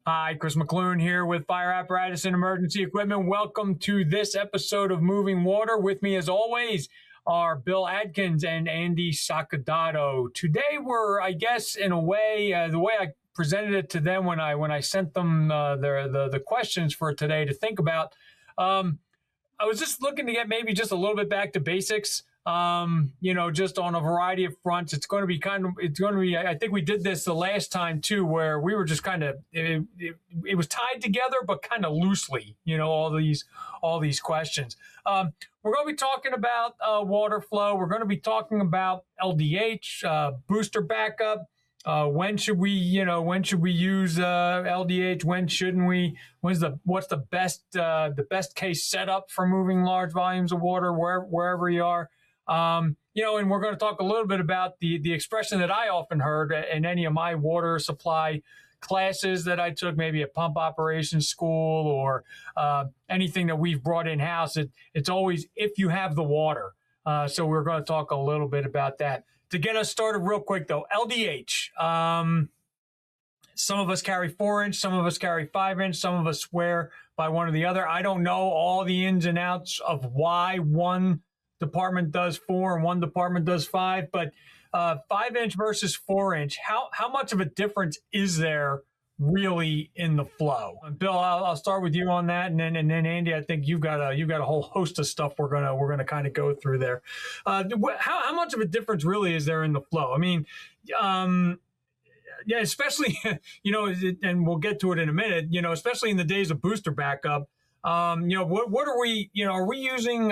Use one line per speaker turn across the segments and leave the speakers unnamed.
Hi, Chris McLoone here with Fire Apparatus and Emergency Equipment. Welcome to this episode of Moving Water. With me, as always, are Bill Adkins and Andy Soccodato. Today, we're, I guess, in a way, the way I presented it to them when I sent them the questions for today to think about. I was just looking to get maybe just a little bit back to basics. Just on a variety of fronts. It's going to be I think we did this the last time too, where we were just kind of, it was tied together, but kind of loosely, all these questions. We're going to be talking about water flow. We're going to be talking about LDH, booster backup. When should we use LDH? When shouldn't we? What's the best case setup for moving large volumes of water wherever you are? And we're going to talk a little bit about the expression that I often heard in any of my water supply classes that I took, maybe at pump operations school or anything that we've brought in house. It's always if you have the water. So we're going to talk a little bit about that. To get us started real quick, though, LDH. Some of us carry 4-inch, some of us carry 5-inch, some of us swear by one or the other. I don't know all the ins and outs of why one department does 4 and one department does 5, but 5-inch versus 4-inch, how much of a difference is there really in the flow? Bill, I'll start with you on that, and then Andy, I think you've got a whole host of stuff we're gonna kind of go through there. How much of a difference really is there in the flow? I mean, yeah, especially and we'll get to it in a minute. Especially in the days of booster backup. What are we? Are we using?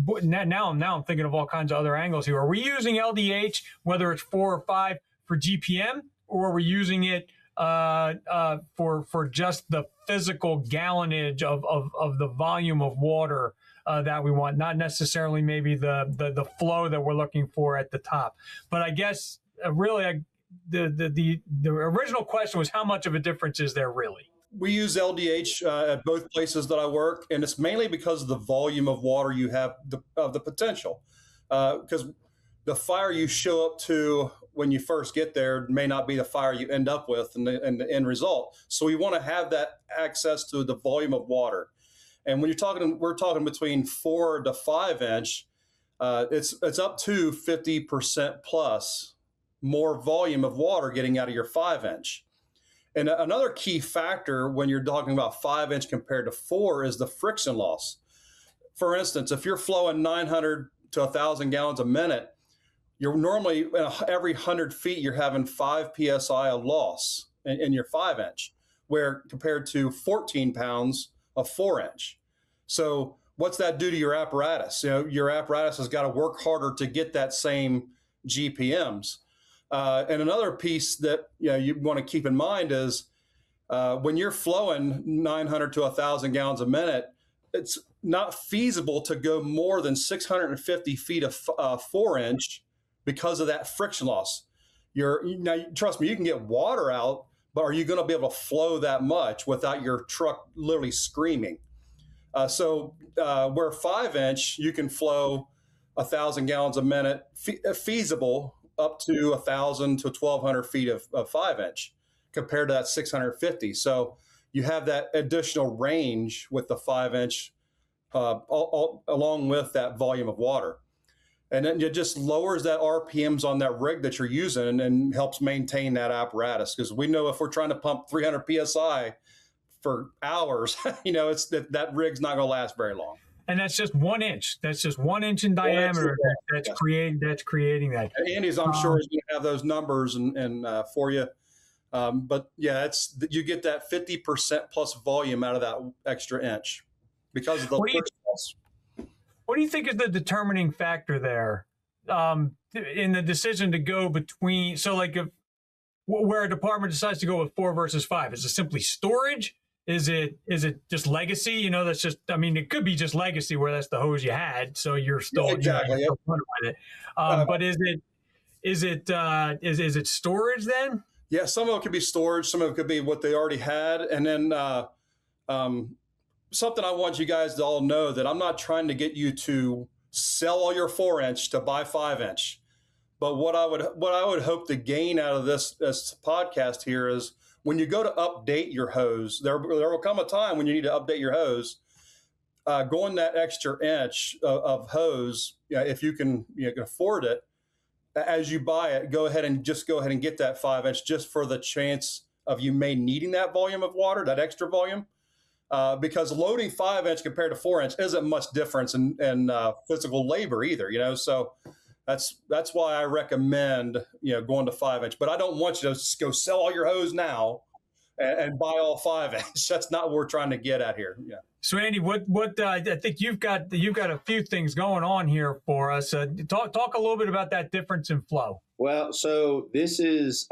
Now I'm thinking of all kinds of other angles here. Are we using LDH, whether it's 4 or 5, for GPM, or are we using it for just the physical gallonage of the volume of water that we want, not necessarily maybe the flow that we're looking for at the top? But I guess really, the original question was, how much of a difference is there really?
We use LDH at both places that I work, and it's mainly because of the volume of water you have, of the potential. Because the fire you show up to when you first get there may not be the fire you end up with in the end result. So we want to have that access to the volume of water. And when we're talking between 4 to 5-inch, it's up to 50% plus more volume of water getting out of your 5-inch. And another key factor when you're talking about 5-inch compared to 4 is the friction loss. For instance, if you're flowing 900 to 1,000 gallons a minute, you're normally every 100 feet, you're having 5 PSI of loss in your 5-inch, where compared to 14 pounds of 4-inch. So what's that do to your apparatus? Your apparatus has got to work harder to get that same GPMs. And another piece that you want to keep in mind is when you're flowing 900 to 1,000 gallons a minute, it's not feasible to go more than 650 feet of 4-inch because of that friction loss. Now, trust me, you can get water out, but are you going to be able to flow that much without your truck literally screaming? So where 5-inch, you can flow 1,000 gallons a minute, feasible, up to 1,000 to 1,200 feet of 5-inch compared to that 650. So you have that additional range with the 5-inch along with that volume of water. And then it just lowers that RPMs on that rig that you're using and helps maintain that apparatus. Because we know if we're trying to pump 300 PSI for hours, it's that rig's not going to last very long.
And that's just 1 inch. That's just 1 inch in diameter. That's creating that.
And Andy's, I'm sure, is going to have those numbers and for you. But yeah, you get that 50% plus volume out of that extra inch because of the.
What do you think is the determining factor there in the decision to go between? So, like, where a department decides to go with 4 versus 5, is it simply storage? Is it just legacy? That's just, it could be just legacy where that's the hose you had, so you're still
exactly
you're still with it. But is it storage then?
Yeah, some of it could be storage, some of it could be what they already had, and then something I want you guys to all know that I'm not trying to get you to sell all your 4-inch to buy 5-inch, but what I would hope to gain out of this podcast here is when you go to update your hose, there will come a time when you need to update your hose. Going that extra inch of hose, if you can, can afford it, as you buy it, go ahead and get that 5 inch just for the chance of you may needing that volume of water, that extra volume. Because loading 5 inch compared to 4 inch isn't much difference in physical labor either, So that's why I recommend going to 5 inch. But I don't want you to just go sell all your hose now and buy all 5 inch. That's not what we're trying to get at here. Yeah.
So Andy, what I think you've got a few things going on here for us. Talk a little bit about that difference in flow.
Well, so this is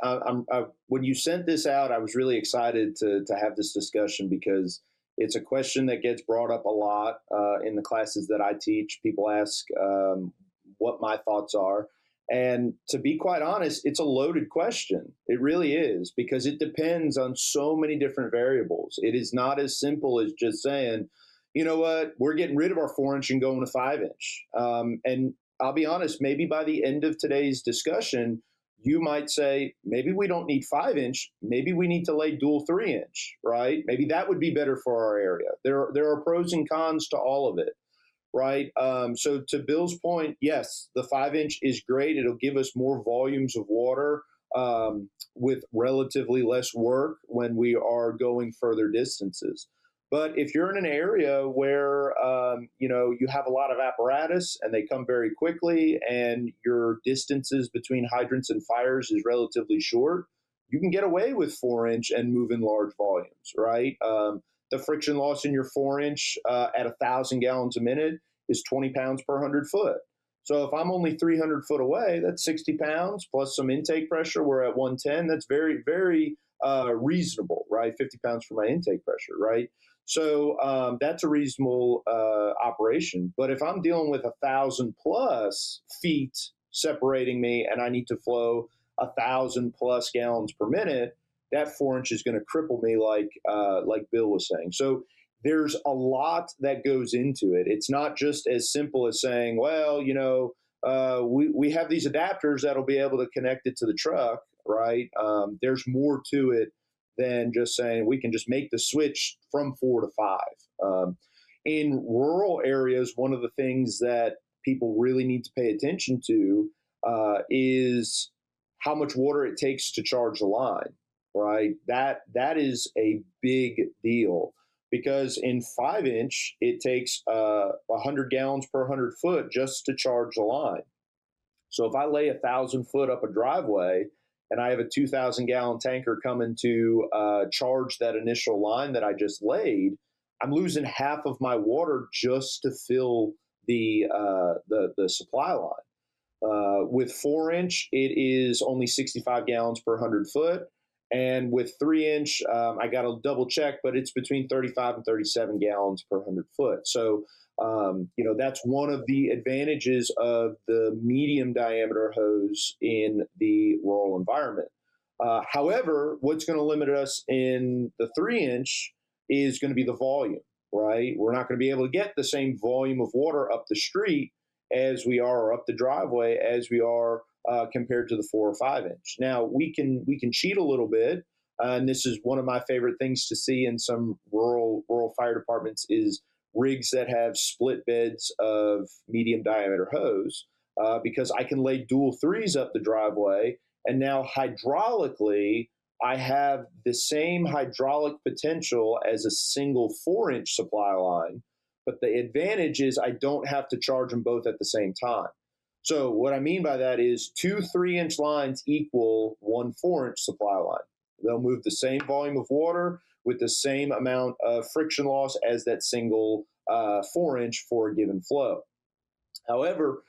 when you sent this out, I was really excited to have this discussion because it's a question that gets brought up a lot in the classes that I teach. People ask what my thoughts are. And to be quite honest, it's a loaded question. It really is, because it depends on so many different variables. It is not as simple as just saying, you know what, we're getting rid of our 4-inch and going to 5-inch. And I'll be honest, maybe by the end of today's discussion, you might say, maybe we don't need 5-inch. Maybe we need to lay dual 3-inch, right? Maybe that would be better for our area. There are pros and cons to all of it. Right. So to Bill's point, yes, the 5-inch is great. It'll give us more volumes of water with relatively less work when we are going further distances. But if you're in an area where, you have a lot of apparatus and they come very quickly and your distances between hydrants and fires is relatively short, you can get away with 4-inch and move in large volumes, right? The friction loss in your 4-inch at 1,000 gallons a minute is 20 pounds per 100 foot. So if I'm only 300 foot away, that's 60 pounds plus some intake pressure. We're at 110. That's very, very reasonable, right? 50 pounds for my intake pressure, right? So that's a reasonable operation. But if I'm dealing with 1,000 plus feet separating me and I need to flow 1,000 plus gallons per minute, that 4-inch is going to cripple me like Bill was saying. So there's a lot that goes into it. It's not just as simple as saying, well, we have these adapters that'll be able to connect it to the truck, right? There's more to it than just saying we can just make the switch from 4 to 5. In rural areas, one of the things that people really need to pay attention to is how much water it takes to charge the line. Right, that is a big deal, because in 5-inch it takes 100 gallons per 100 foot just to charge the line. So if I lay 1,000 foot up a driveway and I have a 2,000 gallon tanker coming to charge that initial line that I just laid, I'm losing half of my water just to fill the supply line. With 4-inch, it is only 65 gallons per 100 foot. And with 3-inch, I got to double check, but it's between 35 and 37 gallons per 100 foot. So, that's one of the advantages of the medium diameter hose in the rural environment. However, what's going to limit us in the 3-inch is going to be the volume, right? We're not going to be able to get the same volume of water up the street as we are, or up the driveway as we are compared to the 4 or 5-inch. Now we can cheat a little bit, and this is one of my favorite things to see in some rural fire departments is rigs that have split beds of medium diameter hose, because I can lay dual 3s up the driveway, and now hydraulically I have the same hydraulic potential as a single 4-inch supply line, but the advantage is I don't have to charge them both at the same time. So what I mean by that is 2 3-inch lines equal 1 4-inch supply line. They'll move the same volume of water with the same amount of friction loss as that single 4-inch for a given flow. However,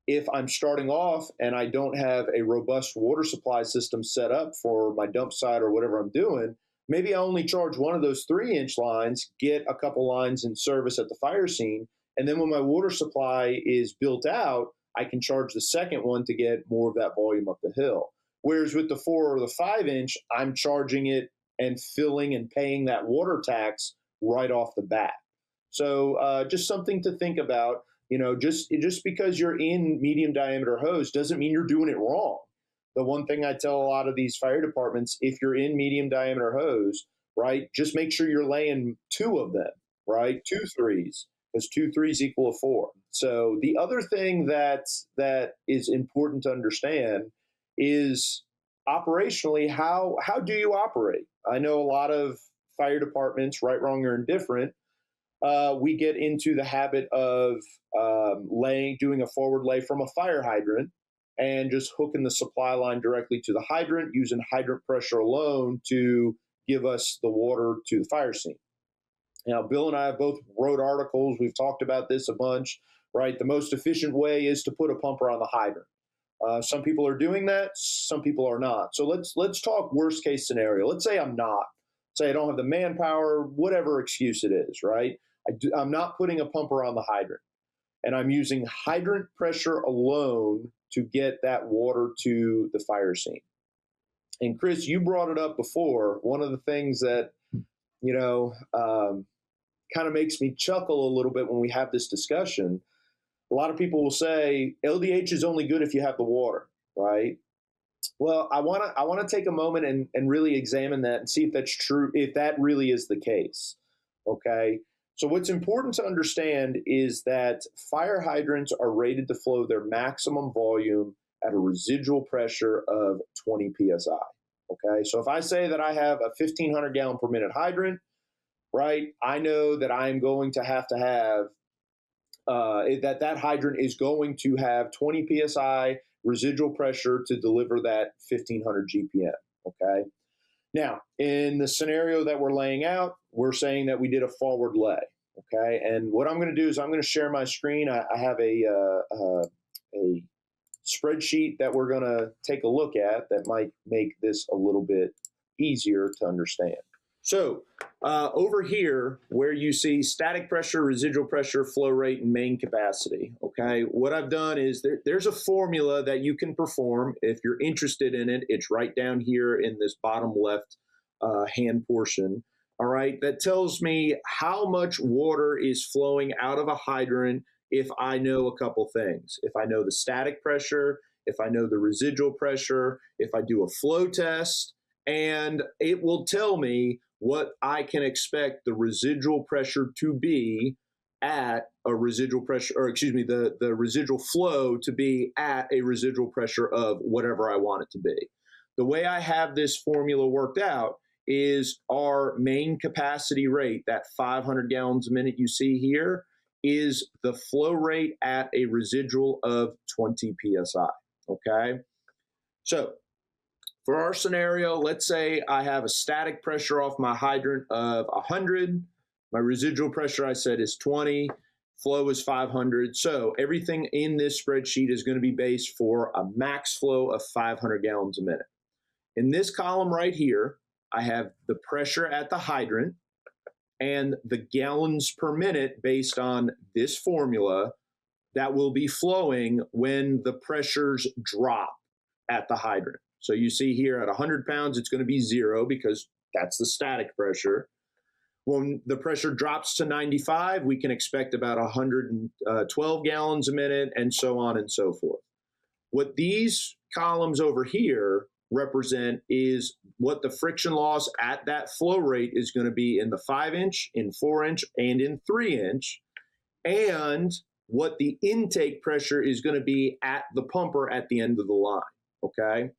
if I'm starting off and I don't have a robust water supply system set up for my dump site or whatever I'm doing, maybe I only charge one of those 3-inch lines, get a couple lines in service at the fire scene, and then when my water supply is built out, I can charge the second one to get more of that volume up the hill. Whereas with the 4 or the 5-inch, I'm charging it and filling and paying that water tax right off the bat. So just something to think about. Just because you're in medium diameter hose doesn't mean you're doing it wrong. the one thing I tell a lot of these fire departments, if you're in medium diameter hose, right, just make sure you're laying 2 of them, right? 2 threes, because 2 threes equal a 4. So the other thing that is important to understand is operationally, how do you operate? I know a lot of fire departments, right, wrong, or indifferent, we get into the habit of doing a forward lay from a fire hydrant and just hooking the supply line directly to the hydrant, using hydrant pressure alone to give us the water to the fire scene. Now, Bill and I have both wrote articles. We've talked about this a bunch, right? The most efficient way is to put a pumper on the hydrant. Some people are doing that. Some people are not. So let's talk worst case scenario. Let's say I'm not. Say I don't have the manpower, whatever excuse it is, right? I'm not putting a pumper on the hydrant, and I'm using hydrant pressure alone to get that water to the fire scene. And Chris, you brought it up before. One of the things that, kind of makes me chuckle a little bit when we have this discussion. A lot of people will say LDH is only good if you have the water, right? Well, I want to take a moment and really examine that and see if that's true, if that really is the case. Okay. So what's important to understand is that fire hydrants are rated to flow their maximum volume at a residual pressure of 20 psi. Okay. So if I say that I have a 1,500 gallon per minute hydrant, right, I know that I'm going to have that hydrant is going to have 20 psi residual pressure to deliver that 1,500 GPM. Okay. Now, in the scenario that we're laying out, we're saying that we did a forward lay. Okay. And what I'm going to do is I'm going to share my screen. I have a spreadsheet that we're going to take a look at that might make this a little bit easier to understand. So over here, where you see static pressure, residual pressure, flow rate, and main capacity, okay, what I've done is there's a formula that you can perform. If you're interested in it, it's right down here in this bottom left hand portion, all right, that tells me how much water is flowing out of a hydrant if I know a couple things. If I know the static pressure, if I know the residual pressure, if I do a flow test, and it will tell me what I can expect the residual pressure to be at a residual pressure, or excuse me, the residual flow to be at a residual pressure of whatever I want it to be. The way I have this formula worked out is our main capacity rate, that 500 gallons a minute you see here, is the flow rate at a residual of 20 psi, okay? So for our scenario, let's say I have a static pressure off my hydrant of 100. My residual pressure, I said, is 20. Flow is 500. So everything in this spreadsheet is going to be based for a max flow of 500 gallons a minute. In this column right here, I have the pressure at the hydrant and the gallons per minute based on this formula that will be flowing when the pressures drop at the hydrant. So you see here at 100 pounds, it's going to be 0 because that's the static pressure. When the pressure drops to 95, we can expect about 112 gallons a minute and so on and so forth. What these columns over here represent is what the friction loss at that flow rate is going to be in the 5-inch, in 4-inch, and in 3-inch, and what the intake pressure is going to be at the pumper at the end of the line, okay?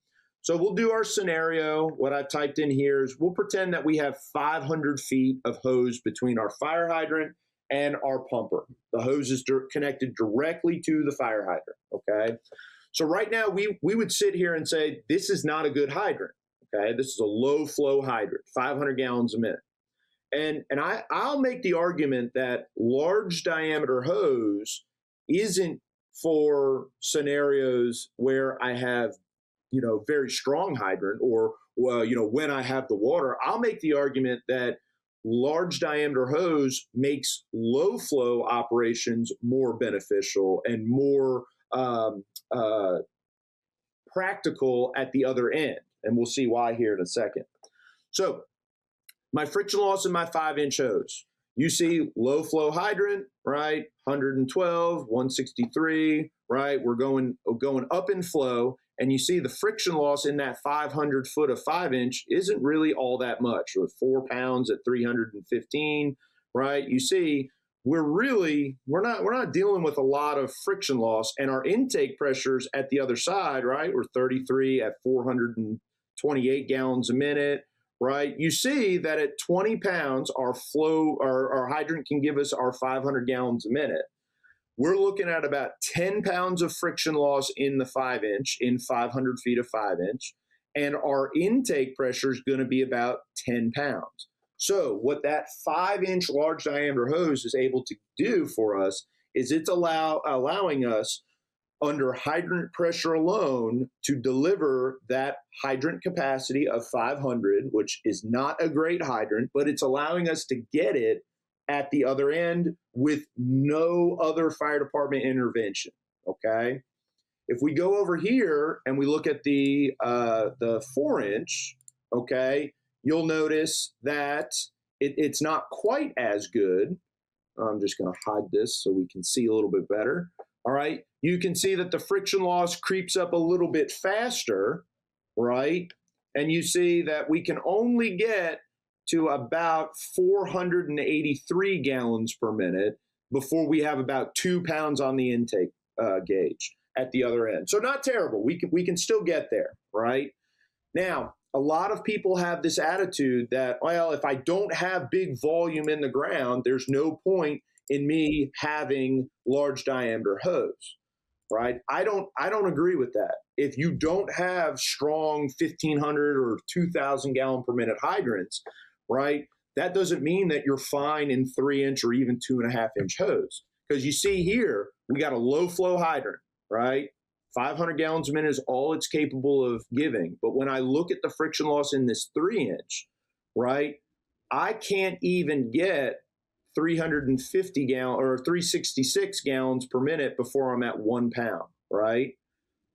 So we'll do our scenario. What I've typed in here is we'll pretend that we have 500 feet of hose between our fire hydrant and our pumper. The hose is connected directly to the fire hydrant, okay? So right now we would sit here and say, this is not a good hydrant, okay? This is a low flow hydrant, 500 gallons a minute. And I'll make the argument that large diameter hose isn't for scenarios where I have, very strong hydrant or, when I have the water. I'll make the argument that large diameter hose makes low flow operations more beneficial and more practical at the other end. And we'll see why here in a second. So my friction loss in my 5-inch hose, you see low flow hydrant, right? 112, 163, right? We're going up in flow. And you see the friction loss in that 500 foot of 5-inch isn't really all that much, with 4 pounds at 315, right? You see, we're not dealing with a lot of friction loss, and our intake pressures at the other side, right? We're 33 at 428 gallons a minute, right? You see that at 20 pounds, our hydrant can give us our 500 gallons a minute. We're looking at about 10 pounds of friction loss in the 5-inch, in 500 feet of 5-inch, and our intake pressure is going to be about 10 pounds. So what that 5-inch large diameter hose is able to do for us is it's allowing us, under hydrant pressure alone, to deliver that hydrant capacity of 500, which is not a great hydrant, but it's allowing us to get it at the other end with no other fire department intervention. Okay. If we go over here and we look at the 4-inch, okay, you'll notice that it's not quite as good. I'm just going to hide this so we can see a little bit better. All right. You can see that the friction loss creeps up a little bit faster, right? And you see that we can only get to about 483 gallons per minute before we have about 2 pounds on the intake gauge at the other end. So not terrible. We can still get there, right? Now, a lot of people have this attitude that, well, if I don't have big volume in the ground, there's no point in me having large diameter hose, right? I don't agree with that. If you don't have strong 1,500 or 2,000 gallon per minute hydrants, right, that doesn't mean that you're fine in 3-inch or even 2.5-inch hose. Because you see here, we got a low flow hydrant, right? 500 gallons a minute is all it's capable of giving. But when I look at the friction loss in this 3-inch, right, I can't even get 350 gallons or 366 gallons per minute before I'm at 1 pound, right?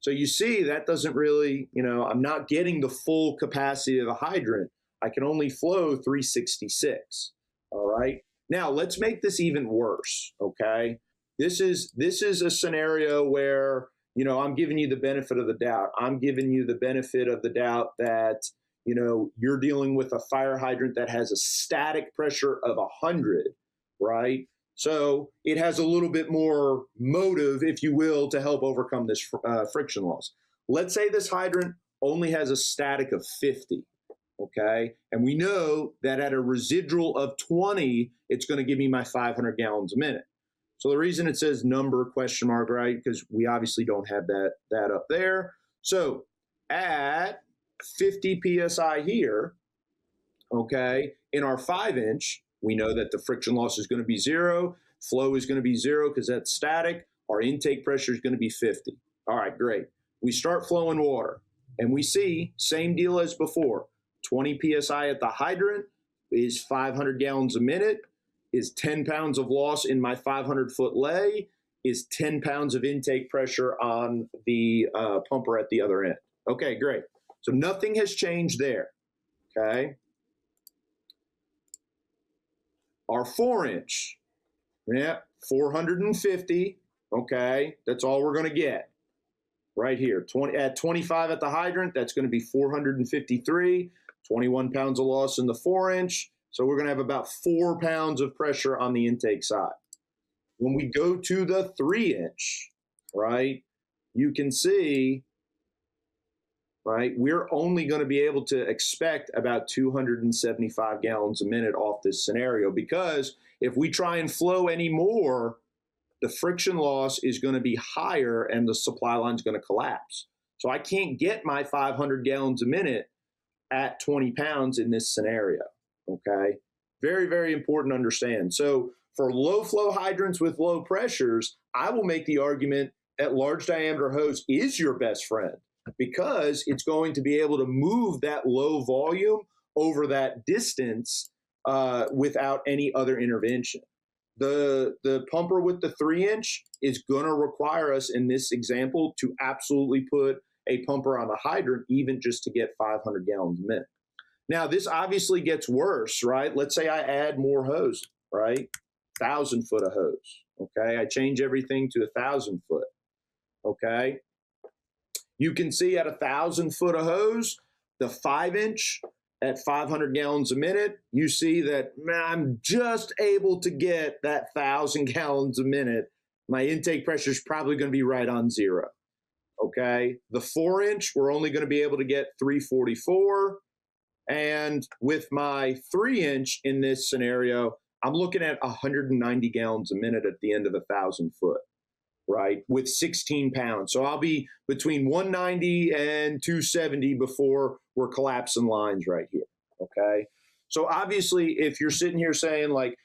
So you see, that doesn't really, I'm not getting the full capacity of the hydrant. I can only flow 366, all right? Now, let's make this even worse, okay? This is a scenario where, I'm giving you the benefit of the doubt. I'm giving you the benefit of the doubt that, you're dealing with a fire hydrant that has a static pressure of 100, right? So it has a little bit more motive, if you will, to help overcome this friction loss. Let's say this hydrant only has a static of 50, okay? And we know that at a residual of 20, it's going to give me my 500 gallons a minute. So the reason it says number question mark, right? Because we obviously don't have that up there. So at 50 PSI here, okay, in our 5-inch, we know that the friction loss is going to be 0. Flow is going to be 0 because that's static. Our intake pressure is going to be 50. All right, great. We start flowing water and we see same deal as before. 20 PSI at the hydrant is 500 gallons a minute, is 10 pounds of loss in my 500-foot lay, is 10 pounds of intake pressure on the pumper at the other end. Okay, great. So nothing has changed there, okay? Our 4-inch, 450, okay? That's all we're going to get right here. At 25 at the hydrant, that's going to be 453, 21 pounds of loss in the 4-inch. So we're going to have about 4 pounds of pressure on the intake side. When we go to the 3-inch, right, you can see, right, we're only going to be able to expect about 275 gallons a minute off this scenario, because if we try and flow any more, the friction loss is going to be higher and the supply line is going to collapse. So I can't get my 500 gallons a minute at 20 pounds in this scenario. Okay, very, very important to understand. So for low flow hydrants with low pressures, I will make the argument that large diameter hose is your best friend, because it's going to be able to move that low volume over that distance without any other intervention. The pumper with the 3-inch is going to require us in this example to absolutely put a pumper on the hydrant, even just to get 500 gallons a minute. Now, this obviously gets worse, right? Let's say I add more hose, right? 1,000 foot of hose, okay? I change everything to 1,000 foot, okay? You can see at 1,000 foot of hose, the 5-inch at 500 gallons a minute, you see that I'm just able to get that 1,000 gallons a minute. My intake pressure is probably going to be right on zero. Okay. The 4-inch, we're only going to be able to get 344. And with my 3-inch in this scenario, I'm looking at 190 gallons a minute at the end of 1,000 foot, right? With 16 pounds. So I'll be between 190 and 270 before we're collapsing lines right here. Okay. So obviously, if you're sitting here saying, like,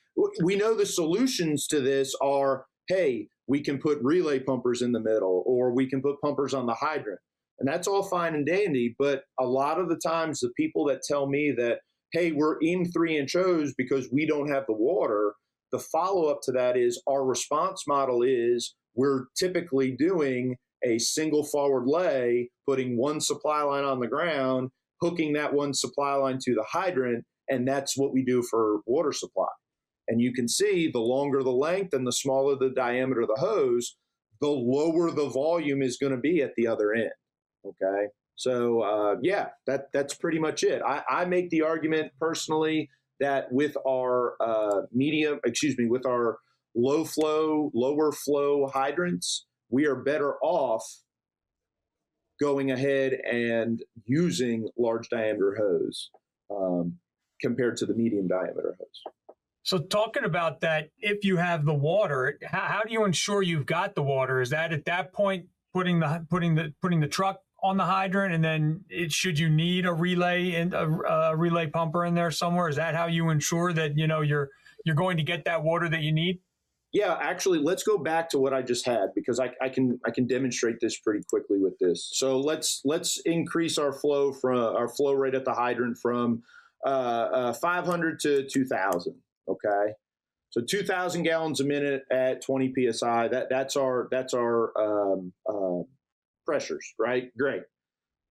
we know the solutions to this are, hey, we can put relay pumpers in the middle, or we can put pumpers on the hydrant. And that's all fine and dandy. But a lot of the times, the people that tell me that, hey, we're in 3-inch hose because we don't have the water, the follow-up to that is our response model is we're typically doing a single forward lay, putting one supply line on the ground, hooking that one supply line to the hydrant, and that's what we do for water supply. And you can see the longer the length and the smaller the diameter of the hose, the lower the volume is going to be at the other end. Okay. So, that's pretty much it. I make the argument personally that with our with our lower flow hydrants, we are better off going ahead and using large diameter hose compared to the medium diameter hose.
So talking about that, if you have the water, how do you ensure you've got the water? Is that at that point putting the truck on the hydrant, and then should you need a relay and a relay pumper in there somewhere? Is that how you ensure that you're going to get that water that you need?
Yeah, actually, let's go back to what I just had, because I can demonstrate this pretty quickly with this. So let's increase our flow rate at the hydrant from 500 to 2,000. Okay, so 2,000 gallons a minute at 20 psi. That's our pressures, right? Great.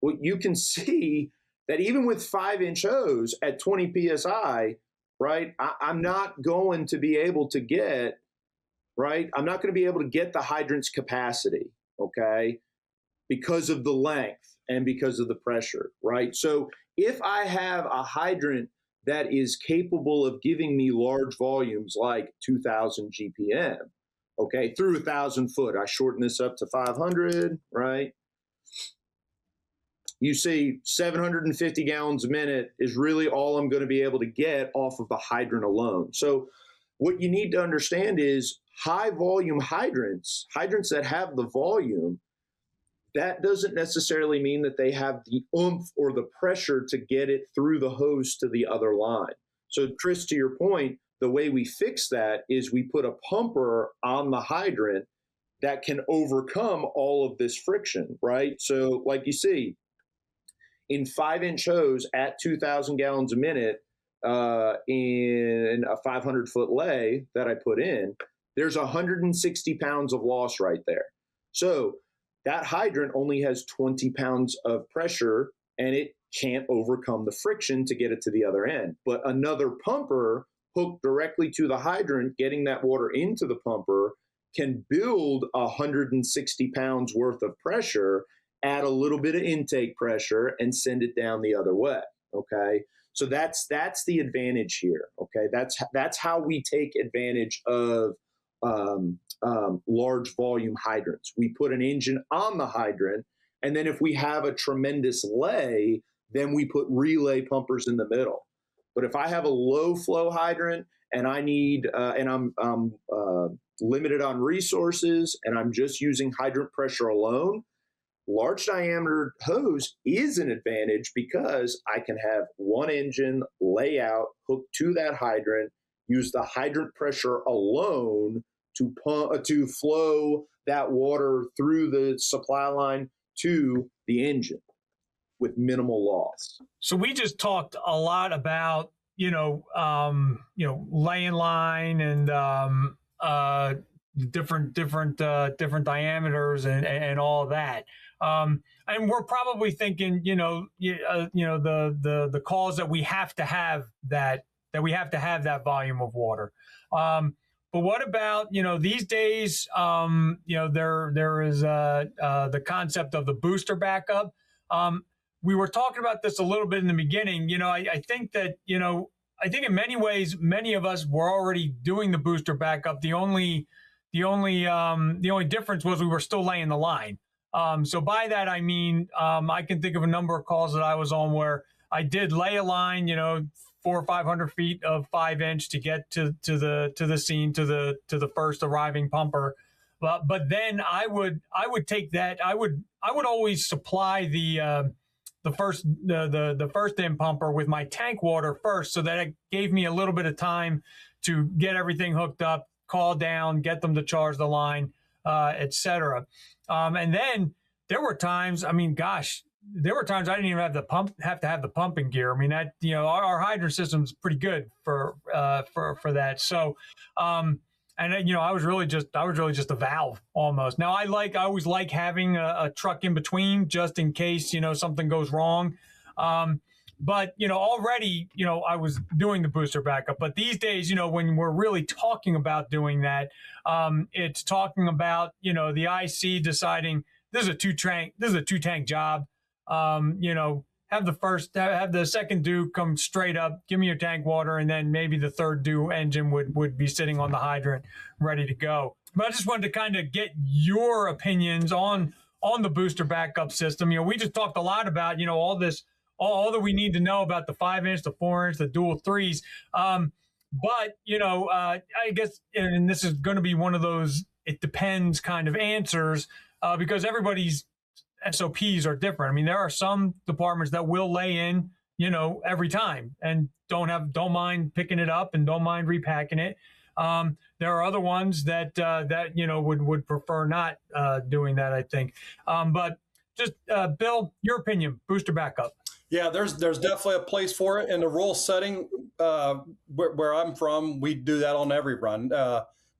Well, you can see that even with 5-inch hose at 20 psi, right? I'm not going to be able to get, right? I'm not going to be able to get the hydrant's capacity, okay, because of the length and because of the pressure, right? So if I have a hydrant that is capable of giving me large volumes like 2,000 GPM, okay, through 1,000 foot, I shorten this up to 500, right? You see 750 gallons a minute is really all I'm going to be able to get off of the hydrant alone. So what you need to understand is high volume hydrants that have the volume, that doesn't necessarily mean that they have the oomph or the pressure to get it through the hose to the other line. So Chris, to your point, the way we fix that is we put a pumper on the hydrant that can overcome all of this friction, right? So like you see, in 5-inch hose at 2,000 gallons a minute, in a 500 foot lay that I put in, there's 160 pounds of loss right there. So that hydrant only has 20 pounds of pressure, and it can't overcome the friction to get it to the other end. But another pumper hooked directly to the hydrant, getting that water into the pumper, can build 160 pounds worth of pressure, add a little bit of intake pressure, and send it down the other way. Okay. So that's the advantage here. Okay. That's how we take advantage of large volume hydrants. We put an engine on the hydrant, and then if we have a tremendous lay, then we put relay pumpers in the middle. But if I have a low flow hydrant and I need, and I'm limited on resources, and I'm just using hydrant pressure alone, large diameter hose is an advantage because I can have one engine layout hooked to that hydrant, use the hydrant pressure alone to flow that water through the supply line to the engine with minimal loss.
So we just talked a lot about laying line and different diameters and all that. And we're probably thinking, the cause that we have to have that volume of water. But what about, these days, there is the concept of the booster backup. We were talking about this a little bit in the beginning. I think that, I think in many ways, many of us were already doing the booster backup. The only difference was we were still laying the line. So by that, I mean, I can think of a number of calls that I was on where I did lay a line, 400 or 500 feet of 5-inch to get to the scene, to the first arriving pumper. But then I would take that. I would always supply the first in pumper with my tank water first, so that it gave me a little bit of time to get everything hooked up, call down, get them to charge the line, etc. And then there were times, I didn't even have to have the pumping gear. I mean, that, our hydrant system's pretty good for that. So, I was really just a valve almost. Now I always like having a truck in between just in case, something goes wrong. But, already, I was doing the booster backup. But these days, when we're really talking about doing that, it's talking about, the IC deciding this is a two tank job. Have the second due come straight up, give me your tank water, and then maybe the third due engine would be sitting on the hydrant ready to go. But I just wanted to kind of get your opinions on the booster backup system. We just talked a lot about, all this, all that we need to know about the 5-inch, the 4-inch, the dual 3s. But, I guess, and this is going to be one of those, it depends kind of answers, because everybody's SOPs are different. I mean, there are some departments that will lay in, every time and don't mind picking it up and don't mind repacking it. There are other ones that would prefer not doing that, I think. But just Bill, your opinion, booster backup.
Yeah, there's definitely a place for it in the rural setting. Where I'm from, we do that on every run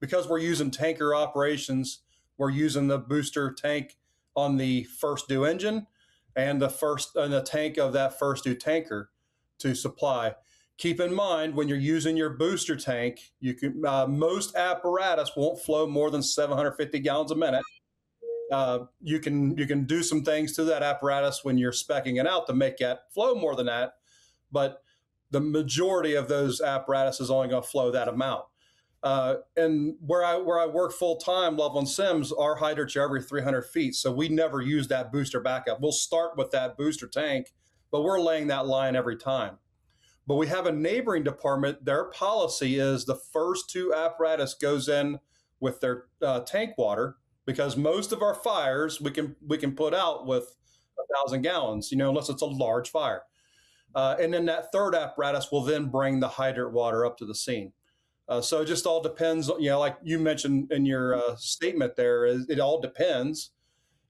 because we're using tanker operations. We're using the booster tank on the first due engine and the tank of that first due tanker to supply. Keep in mind, when you're using your booster tank, you can most apparatus won't flow more than 750 gallons a minute. You can do some things to that apparatus when you're speccing it out to make that flow more than that, but the majority of those apparatus is only going to flow that amount. And where I work full time, Loveland Sims, our hydrants are every 300 feet, so we never use that booster backup. We'll start with that booster tank, but we're laying that line every time. But we have a neighboring department. Their policy is the first two apparatus goes in with their tank water, because most of our fires we can put out with 1,000 gallons, unless it's a large fire. And then that third apparatus will then bring the hydrant water up to the scene. So it just all depends, like you mentioned in your statement there, it all depends.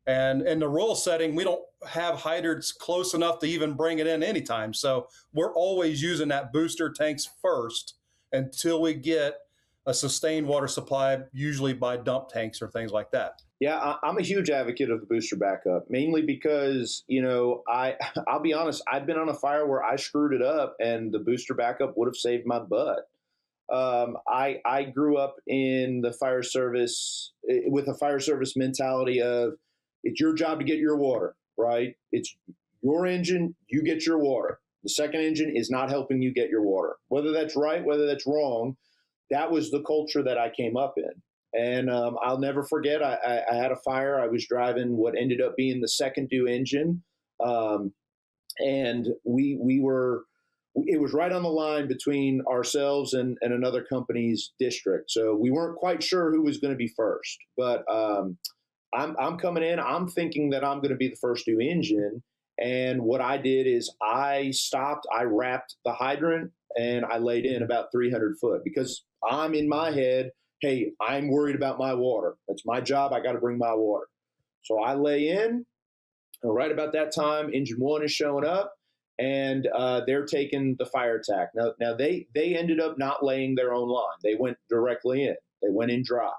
And in the rural setting, we don't have hydrants close enough to even bring it in anytime. So we're always using that booster tanks first until we get a sustained water supply, usually by dump tanks or things like that.
Yeah, I'm a huge advocate of the booster backup, mainly because, I'll be honest, I've been on a fire where I screwed it up and the booster backup would have saved my butt. I grew up in the fire service with a fire service mentality of it's your job to get your water, right? It's your engine, you get your water. The second engine is not helping you get your water. Whether that's right, whether that's wrong, that was the culture that I came up in. And I'll never forget, I had a fire. I was driving what ended up being the second due engine. And it was right on the line between ourselves and another company's district. So we weren't quite sure who was going to be first. But I'm coming in, I'm thinking that I'm going to be the first due engine. And what I did is I stopped, I wrapped the hydrant, and I laid in about 300 foot because I'm in my head, hey, I'm worried about my water. That's my job. I got to bring my water. So I lay in, and right about that time, engine one is showing up, and they're taking the fire attack. Now they ended up not laying their own line. They went directly in. They went in dry.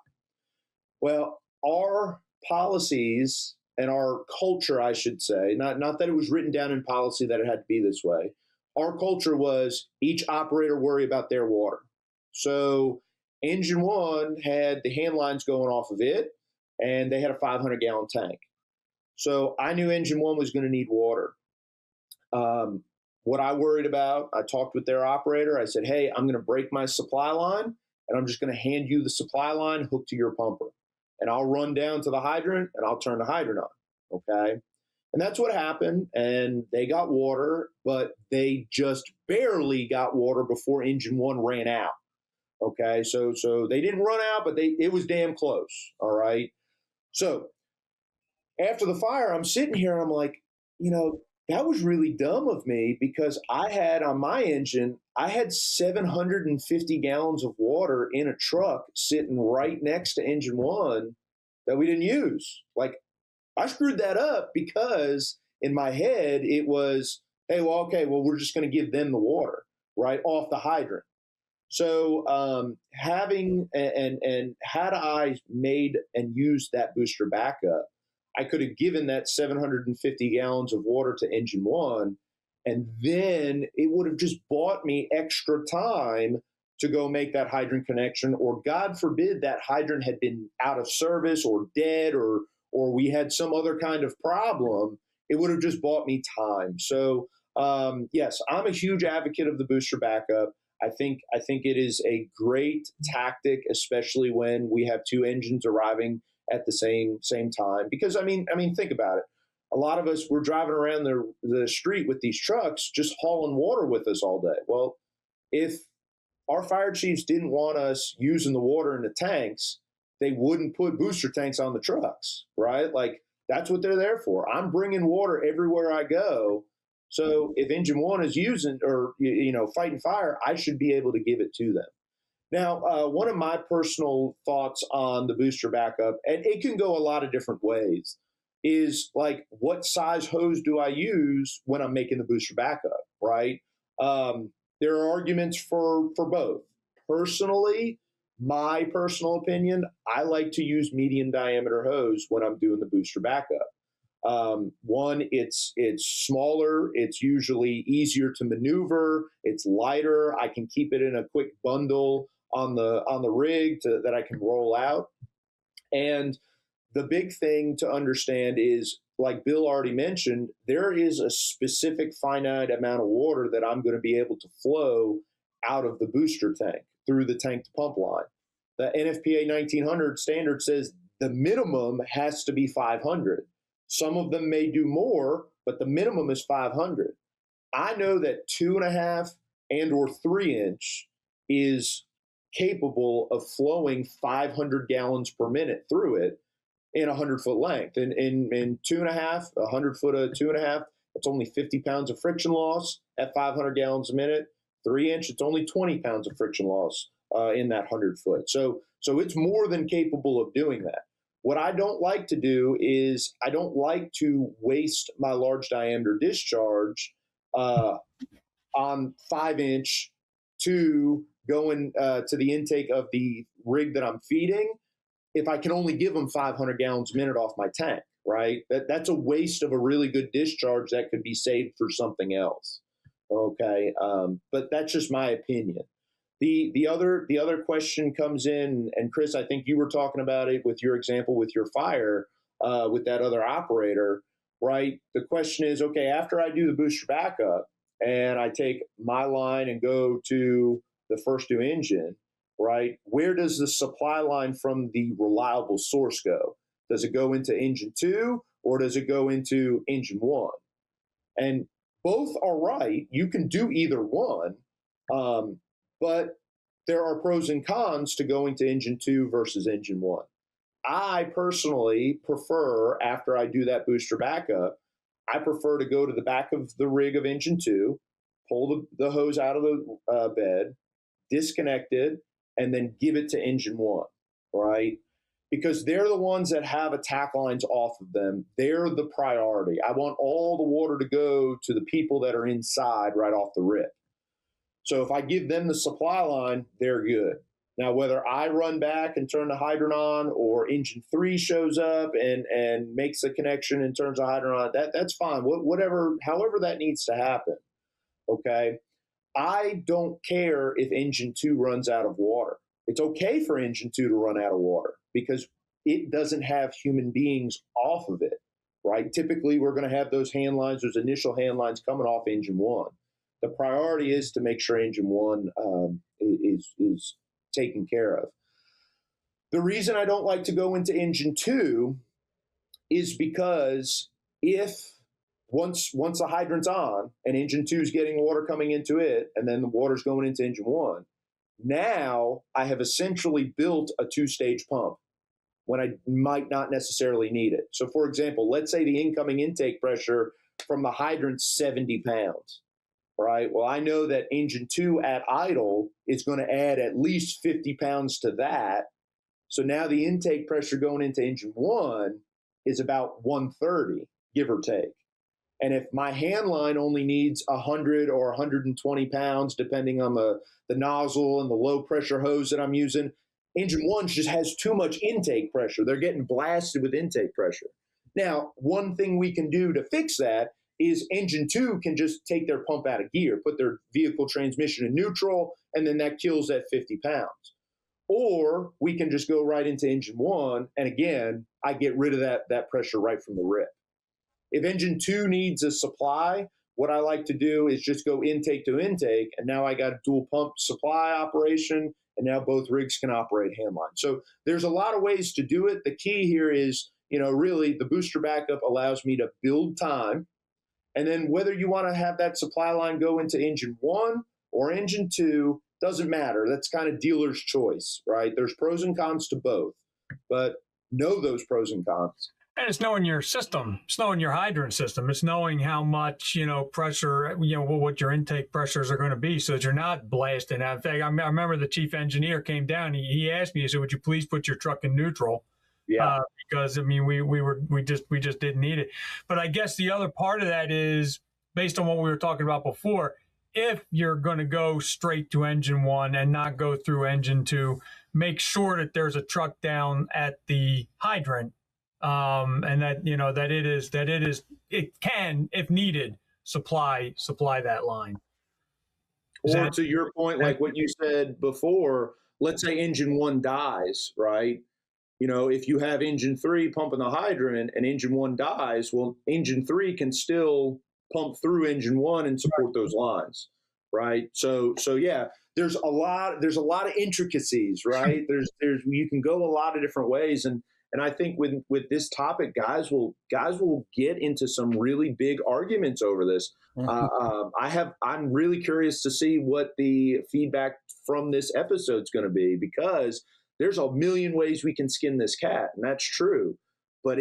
Well, our policies and our culture, I should say, not that it was written down in policy that it had to be this way. Our culture was each operator worry about their water. So Engine one had the hand lines going off of it, and they had a 500-gallon tank. So I knew engine one was going to need water. What I worried about, I talked with their operator. I said, hey, I'm going to break my supply line, and I'm just going to hand you the supply line hooked to your pumper. And I'll run down to the hydrant, and I'll turn the hydrant on, okay? And that's what happened, and they got water, but they just barely got water before engine one ran out, okay? So they didn't run out, but it was damn close, all right? So after the fire, I'm sitting here, and I'm like, that was really dumb of me, because I had on my engine, I had 750 gallons of water in a truck sitting right next to engine one that we didn't use. Like, I screwed that up because in my head it was, hey, we're just going to give them the water right off the hydrant. So having and had I made and used that booster backup, I could have given that 750 gallons of water to engine one, and then it would have just bought me extra time to go make that hydrant connection, or God forbid that hydrant had been out of service or dead, or we had some other kind of problem. It would have just bought me time. So yes, I'm a huge advocate of the booster backup. I think it is a great tactic, especially when we have two engines arriving at the same time. Because I mean, think about it. A lot of us, we're driving around the street with these trucks, just hauling water with us all day. Well, if our fire chiefs didn't want us using the water in the tanks, they wouldn't put booster tanks on the trucks, right? Like, that's what they're there for. I'm bringing water everywhere I go. So if engine one is using or fighting fire, I should be able to give it to them. Now, one of my personal thoughts on the booster backup, and it can go a lot of different ways, is like, what size hose do I use when I'm making the booster backup, right? There are arguments for both. Personally, my personal opinion, I like to use medium diameter hose when I'm doing the booster backup. One, it's smaller. It's usually easier to maneuver. It's lighter. I can keep it in a quick bundle on the rig that I can roll out. And the big thing to understand is, like Bill already mentioned, there is a specific finite amount of water that I'm going to be able to flow out of the booster tank through the tank to pump line. The NFPA 1900 standard says the minimum has to be 500. Some of them may do more, but the minimum is 500. I know that 2.5 and or 3 inch is capable of flowing 500 gallons per minute through it in 100-foot length. And in 2.5, 100 foot of 2.5, it's only 50 pounds of friction loss at 500 gallons a minute. 3 inch, it's only 20 pounds of friction loss in that 100 foot. So it's more than capable of doing that. What I don't like to do is I don't like to waste my large diameter discharge on 5 inch to going to the intake of the rig that I'm feeding, if I can only give them 500 gallons a minute off my tank, right? That's a waste of a really good discharge that could be saved for something else. Okay, but that's just my opinion. The other question comes in, and Chris, I think you were talking about it with your example with your fire with that other operator, right? The question is, okay, after I do the booster backup and I take my line and go to the first due engine, right? Where does the supply line from the reliable source go? Does it go into engine 2 or does it go into engine 1? And both are right. You can do either one, but there are pros and cons to going to engine 2 versus engine 1. I personally prefer, after I do that booster backup, I prefer to go to the back of the rig of engine 2, pull the hose out of the bed, disconnect it, and then give it to engine 1, right? Because they're the ones that have attack lines off of them. They're the priority. I want all the water to go to the people that are inside right off the rip. So if I give them the supply line, they're good. Now, whether I run back and turn the hydrant on or engine 3 shows up and makes the connection and turns the hydrant on, that's fine. However that needs to happen, okay? I don't care if engine 2 runs out of water. It's okay for engine 2 to run out of water because it doesn't have human beings off of it, right? Typically, we're going to have those hand lines, those initial hand lines coming off engine 1. The priority is to make sure engine 1 is taken care of. The reason I don't like to go into engine 2 is because if once the hydrant's on and engine 2 is getting water coming into it, and then the water's going into engine 1, now I have essentially built a 2-stage pump when I might not necessarily need it. So, for example, let's say the incoming intake pressure from the hydrant's 70 pounds, right? Well, I know that engine 2 at idle is going to add at least 50 pounds to that. So now the intake pressure going into engine 1 is about 130, give or take. And if my hand line only needs 100 or 120 pounds, depending on the nozzle and the low pressure hose that I'm using, engine 1 just has too much intake pressure. They're getting blasted with intake pressure. Now, one thing we can do to fix that is engine 2 can just take their pump out of gear, put their vehicle transmission in neutral, and then that kills that 50 pounds. Or we can just go right into engine 1, and again, I get rid of that pressure right from the rip. If engine 2 needs a supply, what I like to do is just go intake to intake, and now I got a dual pump supply operation, and now both rigs can operate hand line. So there's a lot of ways to do it. The key here is, really the booster backup allows me to build time, and then whether you want to have that supply line go into engine 1 or engine 2, doesn't matter. That's kind of dealer's choice, right? There's pros and cons to both, but know those pros and cons.
And it's knowing your system. It's knowing your hydrant system. It's knowing how much, pressure, what your intake pressures are going to be so that you're not blasting out. In fact, I remember the chief engineer came down. He asked me, he said, would you please put your truck in neutral?
Yeah.
Because, we just didn't need it. But I guess the other part of that is, based on what we were talking about before, if you're going to go straight to engine 1 and not go through engine 2, make sure that there's a truck down at the hydrant. And that it can, if needed, supply that line.
Or to your point, like what you said before, let's say engine 1 dies, right? If you have engine 3 pumping the hydrant and engine 1 dies, well, engine 3 can still pump through engine 1 and support those lines, right? So yeah, there's a lot of intricacies, right? There's you can go a lot of different ways, and I think with this topic, guys will get into some really big arguments over this. I'm really curious to see what the feedback from this episode is going to be, because there's a million ways we can skin this cat, and that's true. But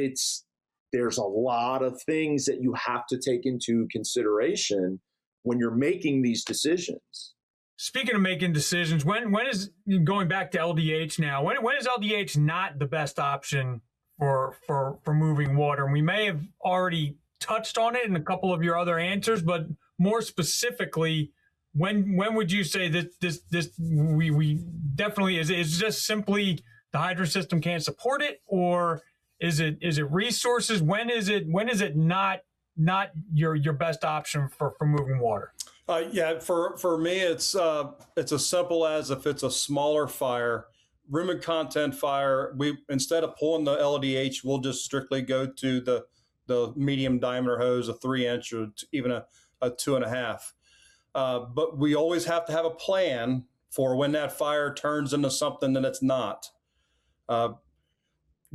there's a lot of things that you have to take into consideration when you're making these decisions.
Speaking of making decisions, when is, going back to LDH now, when is LDH not the best option for moving water? And we may have already touched on it in a couple of your other answers, but more specifically, when would you say that this we definitely is just simply the hydrant system can't support it, or is it resources? When is it not your best option for moving water?
For me, it's as simple as, if it's a smaller fire, room and content fire, we, instead of pulling the LDH, we'll just strictly go to the medium diameter hose, a 3-inch or even a 2.5. But we always have to have a plan for when that fire turns into something that it's not.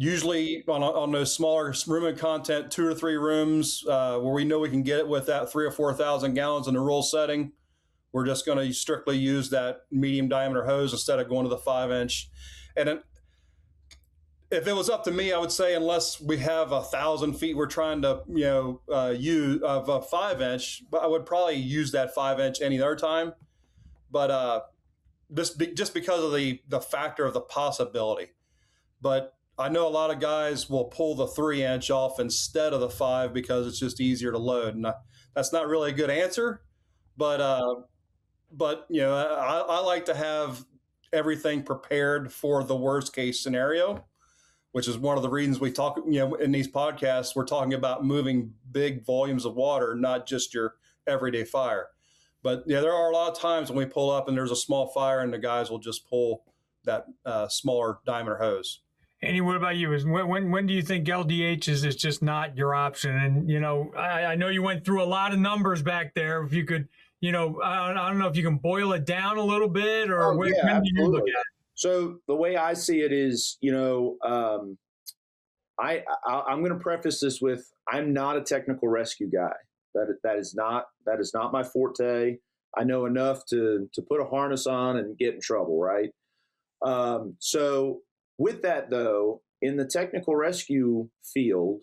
Usually on those smaller room and content, 2 or 3 rooms, where we know we can get it with that 3,000 or 4,000 gallons in the rule setting, we're just going to strictly use that medium diameter hose instead of going to the 5-inch. And if it was up to me, I would say, unless we have 1,000 feet we're trying to use of a 5-inch, I would probably use that 5-inch any other time. But just because of the factor of the possibility. But I know a lot of guys will pull the 3-inch off instead of the 5 because it's just easier to load, and that's not really a good answer. But I like to have everything prepared for the worst case scenario, which is one of the reasons we talk. In these podcasts, we're talking about moving big volumes of water, not just your everyday fire. But there are a lot of times when we pull up and there's a small fire, and the guys will just pull that smaller diameter hose.
Andy, what about you? Is when do you think LDH is just not your option? And I know you went through a lot of numbers back there. If you could, I don't know if you can boil it down a little bit, or when do you look at it?
So the way I see it is, I'm going to preface this with I'm not a technical rescue guy. That is not my forte. I know enough to put a harness on and get in trouble, right? So with that, though, in the technical rescue field,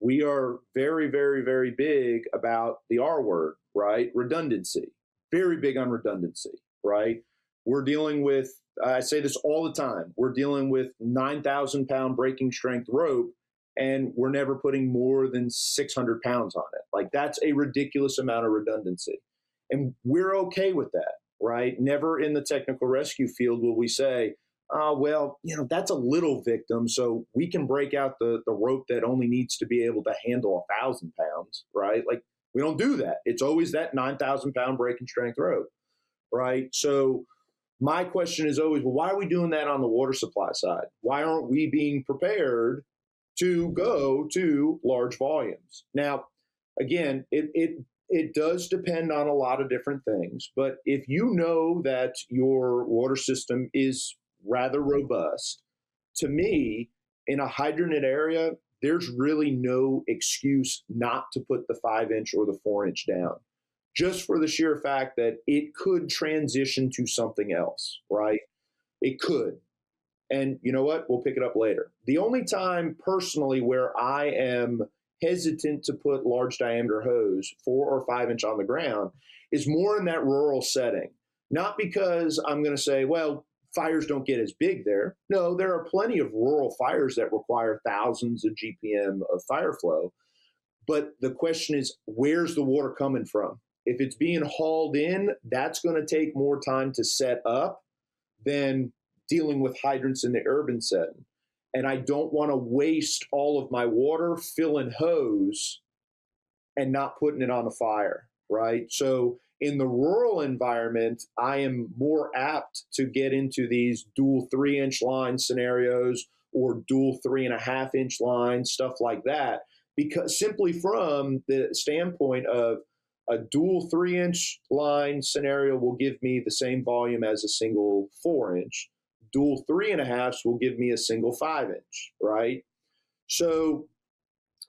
we are very, very, very big about the R word, right? Redundancy. Very big on redundancy, right? We're dealing with, I say this all the time, we're dealing with 9,000-pound breaking strength rope, and we're never putting more than 600 pounds on it. Like, that's a ridiculous amount of redundancy. And we're okay with that, right? Never in the technical rescue field will we say, that's a little victim, so we can break out the rope that only needs to be able to handle 1,000 pounds, right? Like, we don't do that. It's always that 9,000-pound breaking strength rope, right? So my question is always, well, why are we doing that on the water supply side? Why aren't we being prepared to go to large volumes? Now, again, it does depend on a lot of different things, but if you know that your water system is rather robust, to me, in a hydranted area, there's really no excuse not to put the 5-inch or the 4-inch down, just for the sheer fact that it could transition to something else, right? It could. And you know what? We'll pick it up later. The only time personally where I am hesitant to put large diameter hose, 4 or 5-inch on the ground, is more in that rural setting. Not because I'm going to say, well, fires don't get as big there. No, there are plenty of rural fires that require thousands of GPM of fire flow. But the question is, where's the water coming from? If it's being hauled in, that's going to take more time to set up than dealing with hydrants in the urban setting. And I don't want to waste all of my water filling hose and not putting it on a fire, right? So in the rural environment, I am more apt to get into these dual 3-inch line scenarios or dual 3.5-inch lines, stuff like that, because simply from the standpoint of a dual 3-inch line scenario will give me the same volume as a single 4-inch. Dual 3.5s will give me a single 5-inch, right? So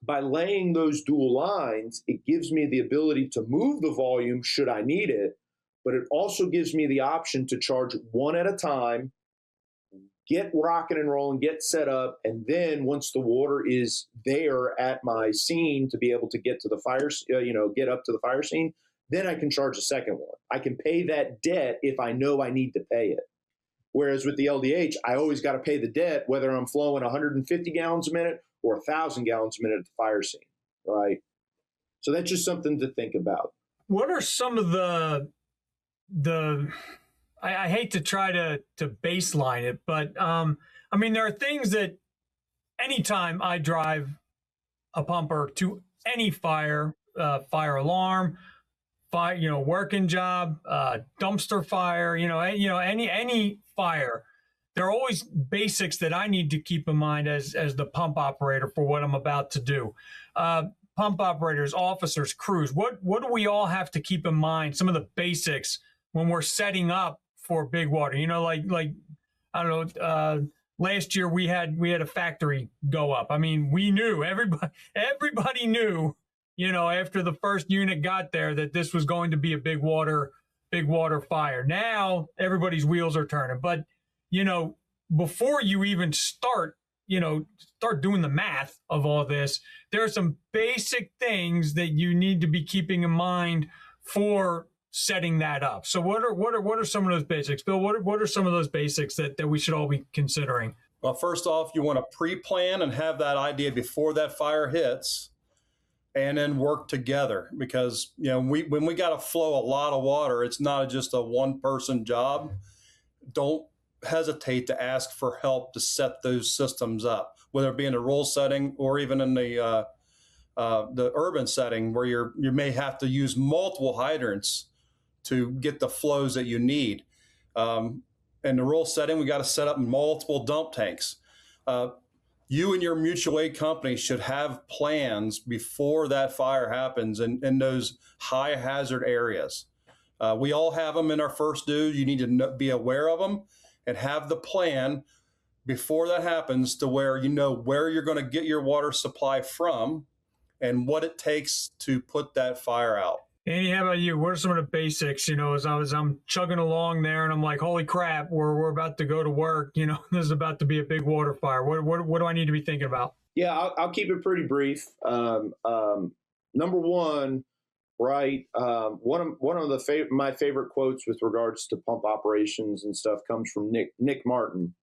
by laying those dual lines, it gives me the ability to move the volume should I need it, but it also gives me the option to charge one at a time, get rocking and rolling, get set up, and then once the water is there at my scene to be able to get to the fire, get up to the fire scene, then I can charge a second one. I can pay that debt if I know I need to pay it. Whereas with the LDH, I always got to pay the debt, whether I'm flowing 150 gallons a minute or 1,000 gallons a minute at the fire scene, right? So that's just something to think about.
What are some of the I hate to try to baseline it, but there are things that anytime I drive a pumper to any fire alarm, fire, working job, dumpster fire, any fire, there are always basics that I need to keep in mind as the pump operator for what I'm about to do. Pump operators, officers, crews, what do we all have to keep in mind? Some of the basics when we're setting up for big water, like I don't know, last year we had a factory go up. I mean, we knew, everybody knew, after the first unit got there that this was going to be a big water fire. Now everybody's wheels are turning, but before you even start doing the math of all this, there are some basic things that you need to be keeping in mind for setting that up. So what are some of those basics, Bill? What are some of those basics that we should all be considering?
Well, first off, you want to pre-plan and have that idea before that fire hits, and then work together, because when we got to flow a lot of water, it's not just a one-person job. Don't hesitate to ask for help to set those systems up, whether it be in a rural setting or even in the urban setting, where you may have to use multiple hydrants to get the flows that you need. in the rural setting, we got to set up multiple dump tanks. You and your mutual aid company should have plans before that fire happens in those high hazard areas. We all have them in our first due. You need to be aware of them and have the plan before that happens to where you know where you're going to get your water supply from and what it takes to put that fire out.
Andy, how about you? What are some of the basics? As I'm chugging along there and I'm like, holy crap, we're about to go to work. This is about to be a big water fire. What do I need to be thinking about?
Yeah, I'll keep it pretty brief. Number one, right? One of my favorite quotes with regards to pump operations and stuff comes from Nick Martin,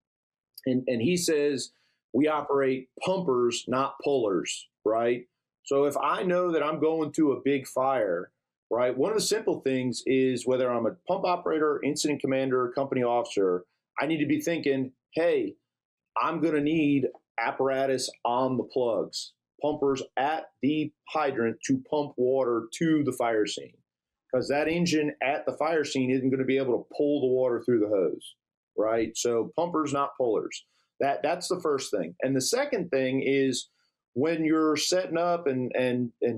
and he says, "We operate pumpers, not pullers." Right. So if I know that I'm going to a big fire, right, one of the simple things is whether I'm a pump operator, incident commander, company officer, I need to be thinking, hey, I'm going to need apparatus on the plugs, pumpers at the hydrant to pump water to the fire scene, because that engine at the fire scene isn't going to be able to pull the water through the hose, right? So pumpers, not pullers. That's the first thing. And the second thing is, when you're setting up and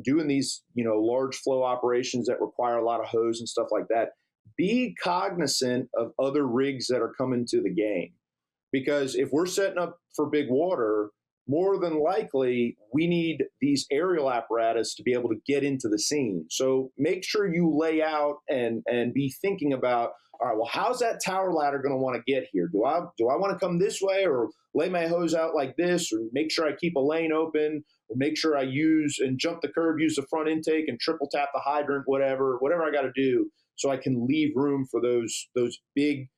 doing these, large flow operations that require a lot of hose and stuff like that, be cognizant of other rigs that are coming to the game. Because if we're setting up for big water, more than likely we need these aerial apparatus to be able to get into the scene. So make sure you lay out and be thinking about, all right, well, how's that tower ladder going to want to get here? Do I want to come this way, or lay my hose out like this, or make sure I keep a lane open, or make sure I use and jump the curb, use the front intake and triple tap the hydrant, whatever I got to do, so I can leave room for that big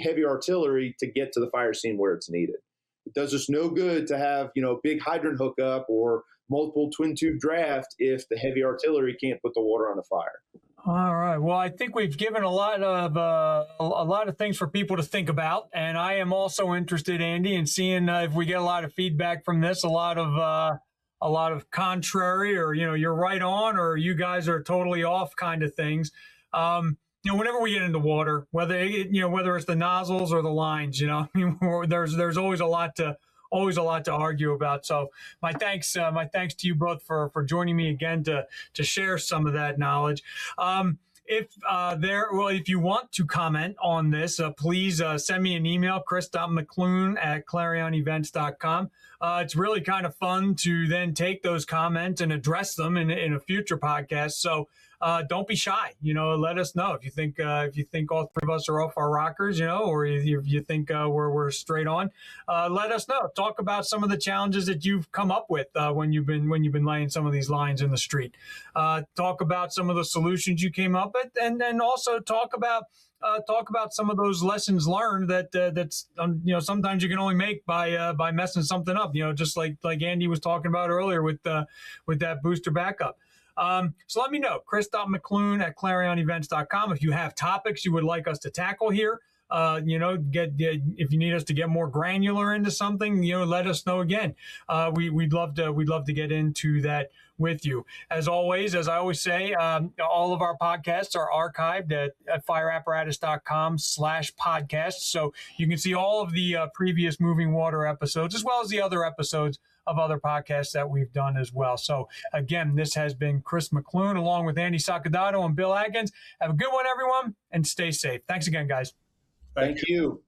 heavy artillery to get to the fire scene where it's needed. It does us no good to have, big hydrant hookup or multiple twin tube draft if the heavy artillery can't put the water on the fire.
All right. Well, I think we've given a lot of things for people to think about, and I am also interested, Andy, in seeing if we get a lot of feedback from this, a lot of contrary, or you're right on, or you guys are totally off kind of things. Whenever we get into water, whether it's the nozzles or the lines, there's always a lot to argue about. So my thanks to you both for joining me again to share some of that knowledge. If you want to comment on this, please send me an email, chris.mcloone@clarionevents.com. It's really kind of fun to then take those comments and address them in a future podcast. So don't be shy. Let us know if you think all three of us are off our rockers, or if you think we're straight on. Let us know. Talk about some of the challenges that you've come up with when you've been laying some of these lines in the street. Talk about some of the solutions you came up with, and then also talk about some of those lessons learned that's sometimes you can only make by messing something up. Just like Andy was talking about earlier with that booster backup. So let me know, chris.mcloone@clarionevents.com. If you have topics you would like us to tackle here, if you need us to get more granular into something, let us know again. We'd love to get into that with you. As always, as I always say, all of our podcasts are archived at fireapparatus.com/podcast. So you can see all of the previous Moving Water episodes, as well as the other episodes of other podcasts that we've done as well. So again, this has been Chris McLoone along with Andy Soccodato and Bill Adkins. Have a good one, everyone, and stay safe. Thanks again, guys.
Thank you.